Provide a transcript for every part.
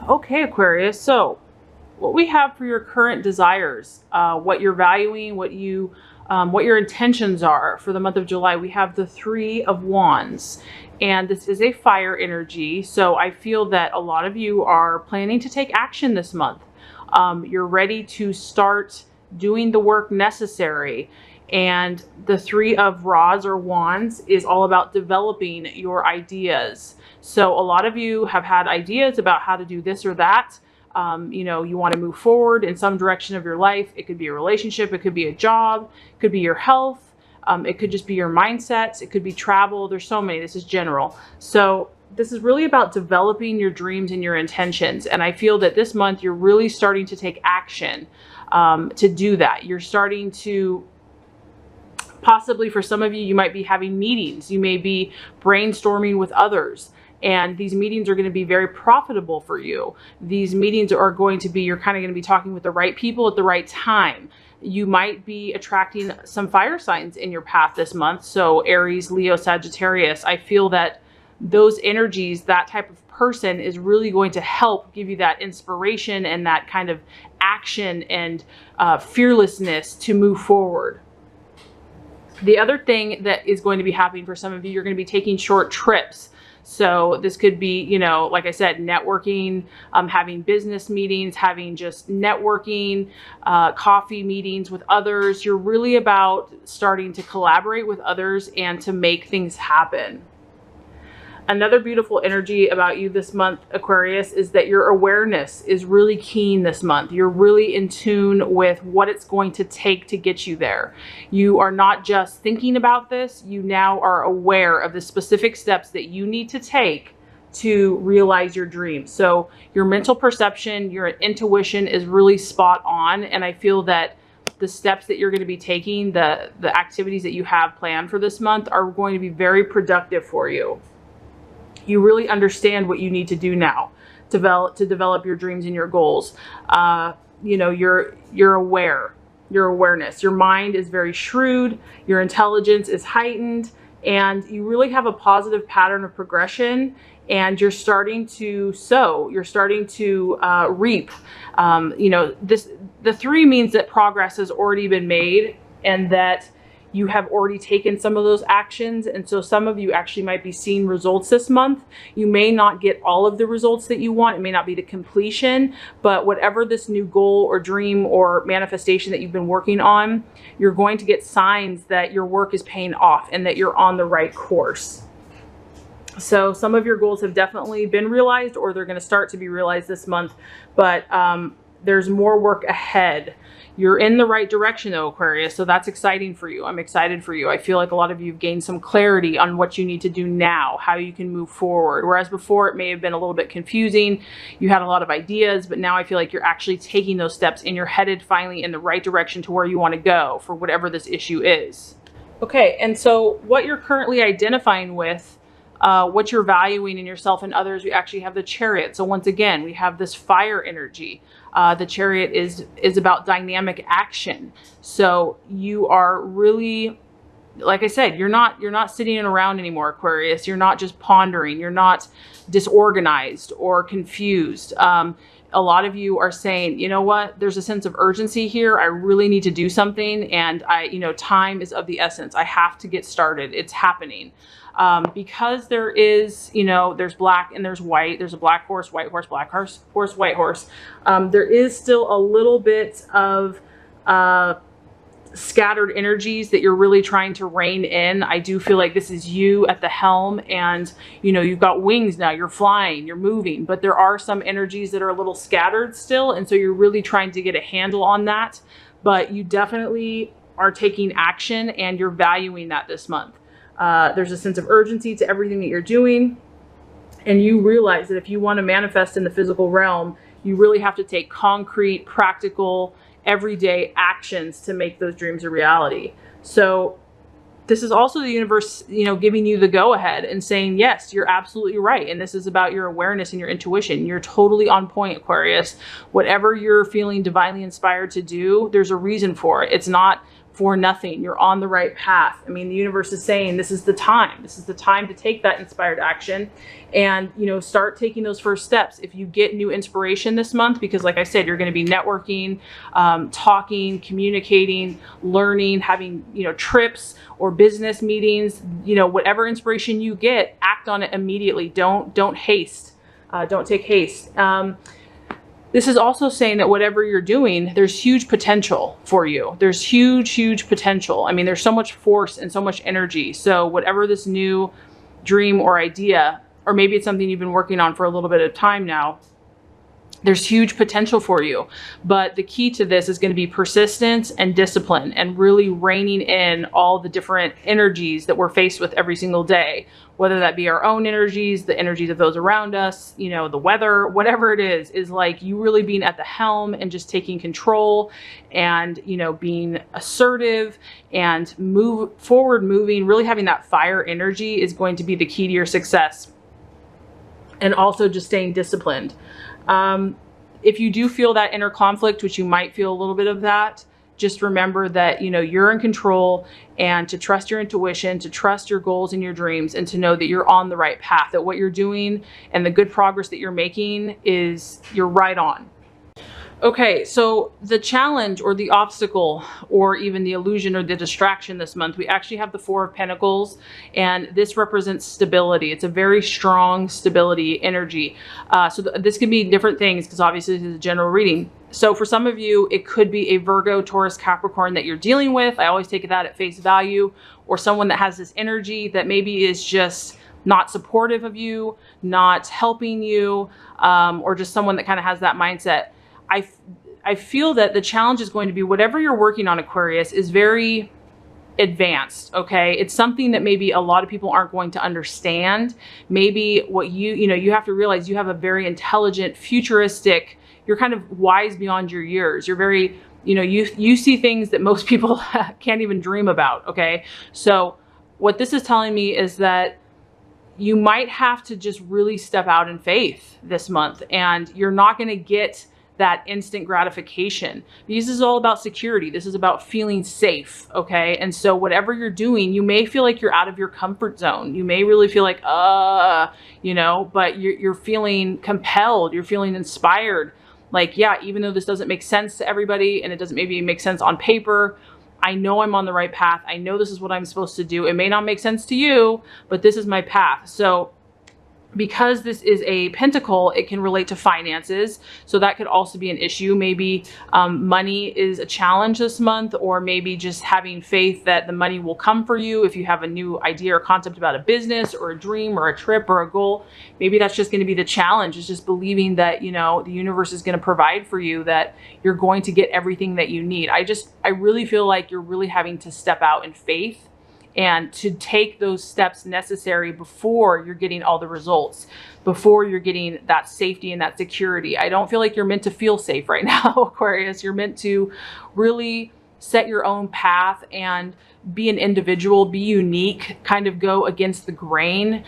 Okay, Aquarius. So what we have for your current desires, what you're valuing, what your intentions are for the month of July, we have the Three of Wands. And this is a fire energy. So I feel that a lot of you are planning to take action this month. You're ready to start doing the work necessary. And the Three of Rods or Wands is all about developing your ideas. So a lot of you have had ideas about how to do this or that. You want to move forward in some direction of your life. It could be a relationship. It could be a job. It could be your health. It could just be your mindset. It could be travel. There's so many. This is general. So this is really about developing your dreams and your intentions. And I feel that this month you're really starting to take action to do that. You're starting to possibly, for some of you, you might be having meetings. You may be brainstorming with others. And these meetings are going to be very profitable for you. These meetings are going to be, you're kind of going to be talking with the right people at the right time. You might be attracting some fire signs in your path this month. So Aries, Leo, Sagittarius, I feel that those energies, that type of person is really going to help give you that inspiration and that kind of action and fearlessness to move forward. The other thing that is going to be happening for some of you, you're going to be taking short trips. So this could be, like I said, networking, having business meetings, having just networking, coffee meetings with others. You're really about starting to collaborate with others and to make things happen. Another beautiful energy about you this month, Aquarius, is that your awareness is really keen this month. You're really in tune with what it's going to take to get you there. You are not just thinking about this, you now are aware of the specific steps that you need to take to realize your dreams. So your mental perception, your intuition is really spot on. And I feel that the steps that you're going to be taking, the activities that you have planned for this month are going to be very productive for you. You really understand what you need to do now to develop your dreams and your goals. You're aware, your awareness, your mind is very shrewd, your intelligence is heightened, and you really have a positive pattern of progression, and you're starting to sow, you're starting to reap. The three means that progress has already been made and that you have already taken some of those actions. And so some of you actually might be seeing results this month. You may not get all of the results that you want. It may not be the completion, but whatever this new goal or dream or manifestation that you've been working on, you're going to get signs that your work is paying off and that you're on the right course. So some of your goals have definitely been realized, or they're going to start to be realized this month, but there's more work ahead. You're in the right direction though, Aquarius, so that's exciting for you. I'm excited for you. I feel like a lot of you have gained some clarity on what you need to do now, how you can move forward. Whereas before it may have been a little bit confusing. You had a lot of ideas, but now I feel like you're actually taking those steps and you're headed finally in the right direction to where you want to go for whatever this issue is. Okay, and so what you're currently identifying with, what you're valuing in yourself and others, we actually have the Chariot. So once again, we have this fire energy. The Chariot is about dynamic action. So you are really, like I said, you're not sitting around anymore, Aquarius. You're not just pondering. You're not disorganized or confused. A lot of you are saying, you know what, there's a sense of urgency here. I really need to do something. And time is of the essence. I have to get started. It's happening. Because there is, there's black and there's white. There's a black horse, white horse, black horse, white horse. There is still a little bit of scattered energies that you're really trying to rein in. I do feel like this is you at the helm, and you've got wings now, you're flying, you're moving, but there are some energies that are a little scattered still. And so you're really trying to get a handle on that, but you definitely are taking action and you're valuing that this month. There's a sense of urgency to everything that you're doing. And you realize that if you want to manifest in the physical realm, you really have to take concrete, practical, everyday actions to make those dreams a reality. So this is also the universe, giving you the go ahead and saying, yes, you're absolutely right. And this is about your awareness and your intuition. You're totally on point, Aquarius. Whatever you're feeling divinely inspired to do, there's a reason for it. It's not for nothing. You're on the right path. I mean, the universe is saying this is the time. This is the time to take that inspired action and, you know, start taking those first steps. If you get new inspiration this month, because like I said, you're going to be networking, talking, communicating, learning, having, you know, trips or business meetings, you know, whatever inspiration you get, act on it immediately. Don't haste. Don't take haste. This is also saying that whatever you're doing, there's huge potential for you. There's huge potential. I mean, there's so much force and so much energy. So whatever this new dream or idea, or maybe it's something you've been working on for a little bit of time now, there's huge potential for you. But the key to this is going to be persistence and discipline, and really reining in all the different energies that we're faced with every single day, whether that be our own energies, the energies of those around us, you know, the weather, whatever it is like you really being at the helm and just taking control and, you know, being assertive and moving, really having that fire energy is going to be the key to your success. And also just staying disciplined. If you do feel that inner conflict, which you might feel a little bit of that, just remember that, you know, you're in control, and to trust your intuition, to trust your goals and your dreams, and to know that you're on the right path, that what you're doing and the good progress that you're making is you're right on. Okay, so the challenge or the obstacle or even the illusion or the distraction this month, we actually have the Four of Pentacles, and this represents stability. It's a very strong stability energy. This can be different things, because obviously this is a general reading. So for some of you, it could be a Virgo, Taurus, Capricorn that you're dealing with. I always take that at face value, or someone that has this energy that maybe is just not supportive of you, not helping you, or just someone that kind of has that mindset. I feel that the challenge is going to be whatever you're working on, Aquarius, is very advanced. Okay. It's something that maybe a lot of people aren't going to understand. Maybe what you have to realize, you have a very intelligent, futuristic, you're kind of wise beyond your years. You're very, you know, you see things that most people can't even dream about. Okay. So what this is telling me is that you might have to just really step out in faith this month, and you're not going to get that instant gratification, because this is all about security. This is about feeling safe. Okay. And so whatever you're doing, you may feel like you're out of your comfort zone. You may really feel like, you know, but you're feeling compelled. You're feeling inspired. Like, yeah, even though this doesn't make sense to everybody, and it doesn't maybe make sense on paper, I know I'm on the right path. I know this is what I'm supposed to do. It may not make sense to you, but this is my path. So because this is a pentacle, it can relate to finances. So that could also be an issue. Maybe money is a challenge this month, or maybe just having faith that the money will come for you. If you have a new idea or concept about a business or a dream or a trip or a goal, maybe that's just going to be the challenge, is just believing that, you know, the universe is going to provide for you, that you're going to get everything that you need. I really feel like you're really having to step out in faith and to take those steps necessary before you're getting all the results, before you're getting that safety and that security. I don't feel like you're meant to feel safe right now, Aquarius. You're meant to really set your own path and be an individual, be unique, kind of go against the grain,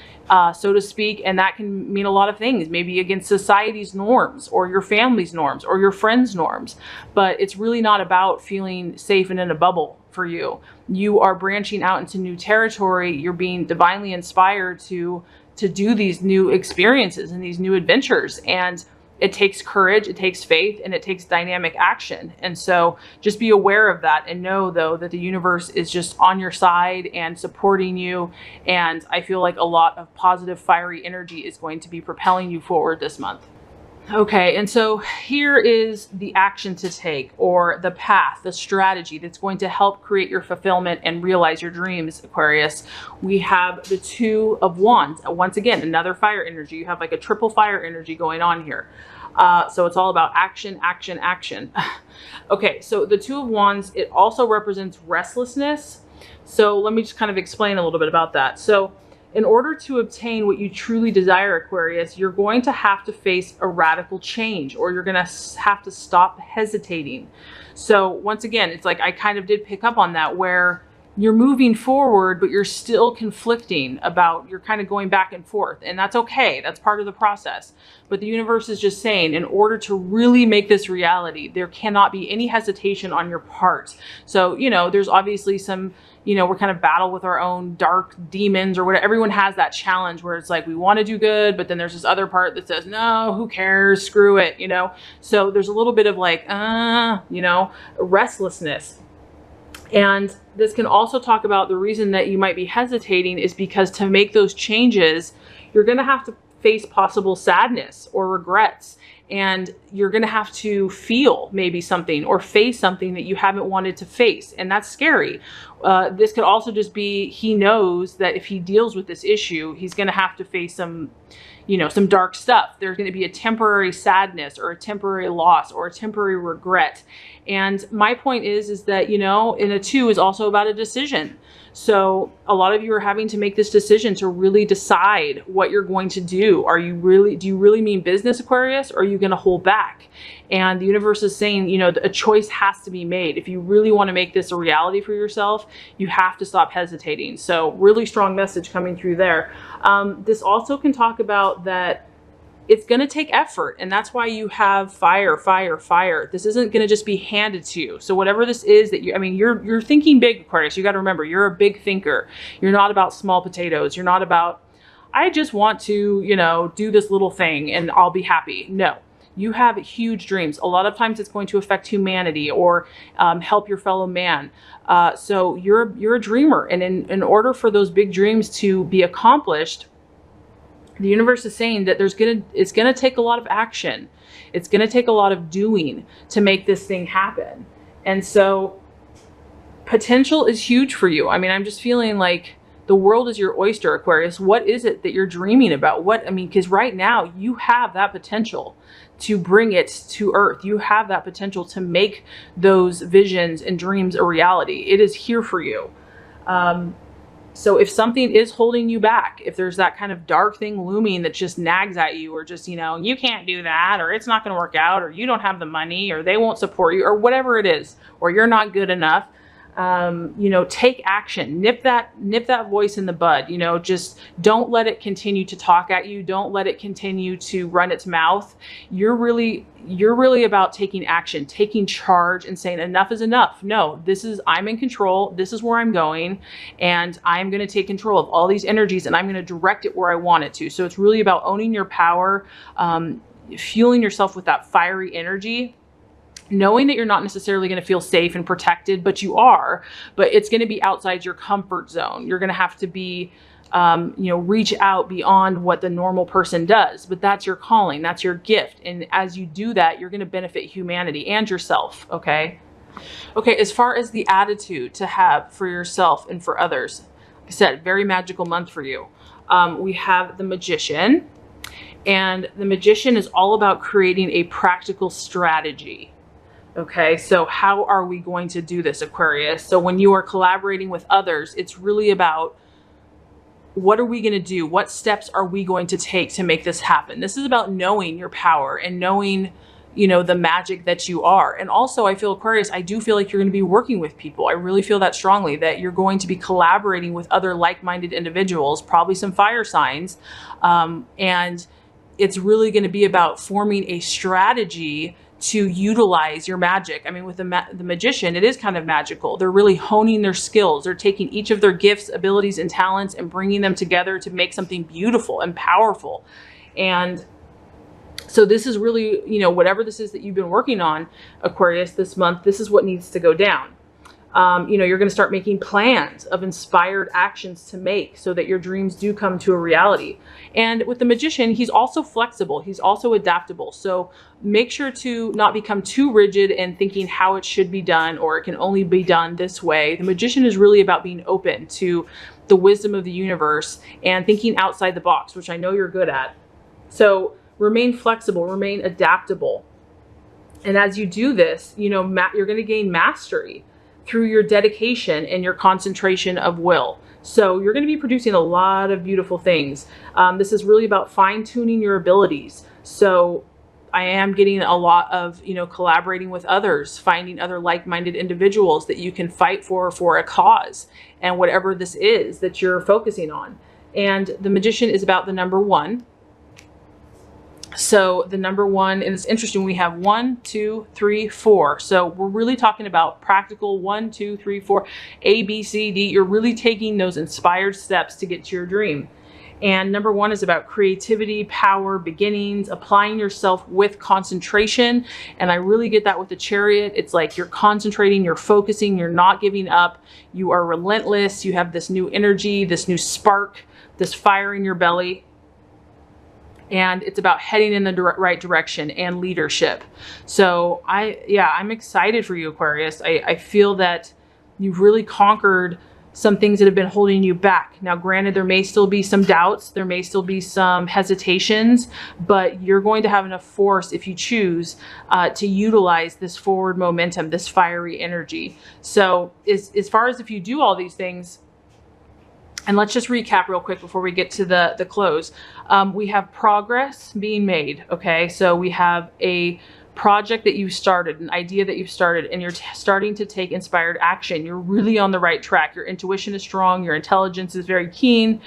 so to speak. And that can mean a lot of things, maybe against society's norms or your family's norms or your friends' norms. But it's really not about feeling safe and in a bubble for you. You are branching out into new territory. You're being divinely inspired to do these new experiences and these new adventures. And it takes courage, it takes faith, and it takes dynamic action. And so just be aware of that, and know though that the universe is just on your side and supporting you. And I feel like a lot of positive, fiery energy is going to be propelling you forward this month. Okay, and so here is the action to take, or the path, the strategy that's going to help create your fulfillment and realize your dreams, Aquarius. We have the Two of Wands. Once again, another fire energy. You have like a triple fire energy going on here. So it's all about action, action, action. Okay, so the Two of Wands, it also represents restlessness. So let me just kind of explain a little bit about that. So in order to obtain what you truly desire, Aquarius, you're going to have to face a radical change, or you're going to have to stop hesitating. So once again, it's like I kind of did pick up on that, where you're moving forward, but you're still conflicting about, you're kind of going back and forth, and that's okay. That's part of the process. But the universe is just saying, in order to really make this reality, there cannot be any hesitation on your part. So, you know, there's obviously some, you know, we're kind of battle with our own dark demons or whatever. Everyone has that challenge where it's like, we want to do good, but then there's this other part that says, no, who cares? Screw it, you know? So there's a little bit of like, you know, restlessness. And this can also talk about the reason that you might be hesitating is because to make those changes, you're going to have to face possible sadness or regrets. And you're going to have to feel maybe something or face something that you haven't wanted to face. And that's scary. This could also just be, he knows that if he deals with this issue, he's going to have to face some, you know, some dark stuff. There's going to be a temporary sadness or a temporary loss or a temporary regret. And my point is that, you know, in a 2 is also about a decision. So a lot of you are having to make this decision to really decide what you're going to do. Do you really mean business, Aquarius, or are you going to hold back? And the universe is saying, you know, a choice has to be made. If you really want to make this a reality for yourself, you have to stop hesitating. So really strong message coming through there. This also can talk about that it's going to take effort. And that's why you have fire, fire, fire. This isn't going to just be handed to you. So whatever this is that you're thinking big, Aquarius. You got to remember, you're a big thinker. You're not about small potatoes. You're not about, I just want to, you know, do this little thing and I'll be happy. No, you have huge dreams. A lot of times it's going to affect humanity or help your fellow man. So you're a dreamer. And in order for those big dreams to be accomplished, the universe is saying that it's gonna take a lot of action. It's gonna take a lot of doing to make this thing happen. And so potential is huge for you. I mean, I'm just feeling like the world is your oyster, Aquarius. What is it that you're dreaming about? Because right now you have that potential to bring it to earth. You have that potential to make those visions and dreams a reality. It is here for you. So if something is holding you back, if there's that kind of dark thing looming that just nags at you, or just, you know, you can't do that, or it's not going to work out, or you don't have the money, or they won't support you, or whatever it is, or you're not good enough, you know, take action, nip that voice in the bud, you know, just don't let it continue to talk at you. Don't let it continue to run its mouth. You're really about taking action, taking charge and saying enough is enough. No, I'm in control. This is where I'm going, and I'm going to take control of all these energies and I'm going to direct it where I want it to. So it's really about owning your power, fueling yourself with that fiery energy, knowing that you're not necessarily going to feel safe and protected, but you are, but it's going to be outside your comfort zone. You're going to have to be, you know, reach out beyond what the normal person does, but that's your calling. That's your gift. And as you do that, you're going to benefit humanity and yourself. Okay. Okay. As far as the attitude to have for yourself and for others, like I said, very magical month for you. We have the Magician, and the Magician is all about creating a practical strategy. Okay, so how are we going to do this, Aquarius? So when you are collaborating with others, it's really about, what are we going to do? What steps are we going to take to make this happen? This is about knowing your power and knowing, you know, the magic that you are. And also I feel, Aquarius, I do feel like you're going to be working with people. I really feel that strongly, that you're going to be collaborating with other like-minded individuals, probably some fire signs. And it's really going to be about forming a strategy to utilize your magic. I mean, with the Magician, it is kind of magical. They're really honing their skills. They're taking each of their gifts, abilities, and talents and bringing them together to make something beautiful and powerful. And so this is really, you know, whatever this is that you've been working on, Aquarius, this month, this is what needs to go down. You know, you're going to start making plans of inspired actions to make so that your dreams do come to a reality. And with the Magician, he's also flexible. He's also adaptable. So make sure to not become too rigid and thinking how it should be done, or it can only be done this way. The Magician is really about being open to the wisdom of the universe and thinking outside the box, which I know you're good at. So remain flexible, remain adaptable. And as you do this, you know, you're going to gain mastery through your dedication and your concentration of will. So you're going to be producing a lot of beautiful things. This is really about fine-tuning your abilities. So I am getting a lot of, collaborating with others, finding other like-minded individuals that you can fight for a cause, and whatever this is that you're focusing on. And the Magician is about the number 1. So the number 1, and it's interesting, we have 1, 2, 3, 4. So we're really talking about practical 1, 2, 3, 4, A, B, C, D. You're really taking those inspired steps to get to your dream. And number 1 is about creativity, power, beginnings, applying yourself with concentration. And I really get that with the Chariot. It's like you're concentrating, you're focusing, you're not giving up. You are relentless. You have this new energy, this new spark, this fire in your belly. And it's about heading in the right direction and leadership. So I'm excited for you, Aquarius. I feel that you've really conquered some things that have been holding you back. Now, granted, there may still be some doubts, there may still be some hesitations, but you're going to have enough force, if you choose, to utilize this forward momentum, this fiery energy. So as far as if you do all these things, and let's just recap real quick before we get to the close. We have progress being made, okay? So we have a project that you've started, an idea that you've started, and you're starting to take inspired action. You're really on the right track. Your intuition is strong. Your intelligence is very keen.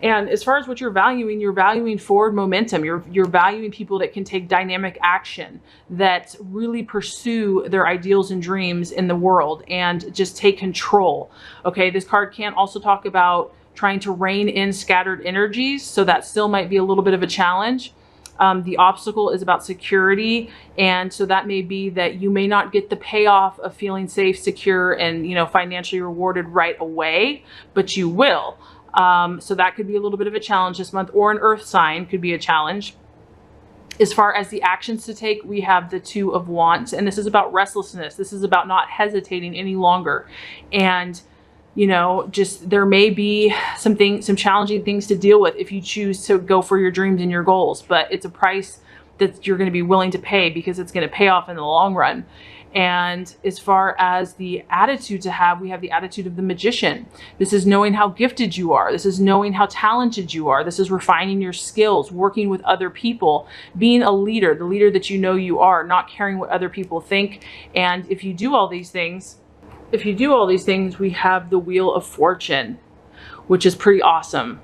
And as far as what you're valuing forward momentum. You're valuing people that can take dynamic action, that really pursue their ideals and dreams in the world and just take control. Okay, this card can also talk about trying to rein in scattered energies. So that still might be a little bit of a challenge. The obstacle is about security. And so that may be that you may not get the payoff of feeling safe, secure, and, financially rewarded right away, but you will. So that could be a little bit of a challenge this month, or an earth sign could be a challenge. As far as the actions to take, we have the 2 of Wands, and this is about restlessness. This is about not hesitating any longer. And just there may be some challenging things to deal with if you choose to go for your dreams and your goals, but it's a price that you're going to be willing to pay because it's going to pay off in the long run. And as far as the attitude to have, we have the attitude of the Magician. This is knowing how gifted you are. This is knowing how talented you are. This is refining your skills, working with other people, being a leader, the leader that you are, not caring what other people think. And if you do all these things, we have the Wheel of Fortune, which is pretty awesome,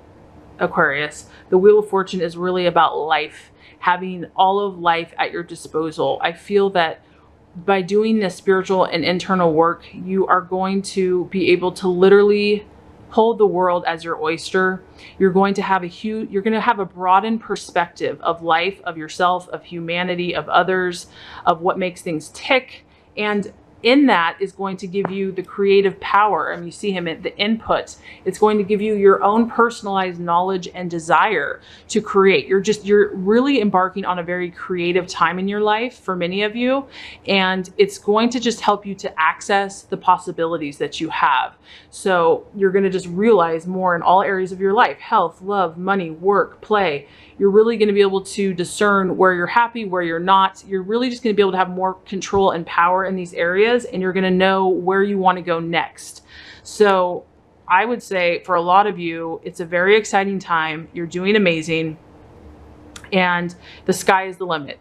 Aquarius. The Wheel of Fortune is really about life, having all of life at your disposal. I feel that by doing this spiritual and internal work, you are going to be able to literally hold the world as your oyster. You're going to have a broadened perspective of life, of yourself, of humanity, of others, of what makes things tick. And in that is going to give you the creative power. I mean, you see him at the input. It's going to give you your own personalized knowledge and desire to create. You're really embarking on a very creative time in your life for many of you. And it's going to just help you to access the possibilities that you have. So you're going to just realize more in all areas of your life: health, love, money, work, play. You're really going to be able to discern where you're happy, where you're not. You're really just going to be able to have more control and power in these areas, and you're going to know where you want to go next. So I would say for a lot of you, it's a very exciting time. You're doing amazing, and the sky is the limit.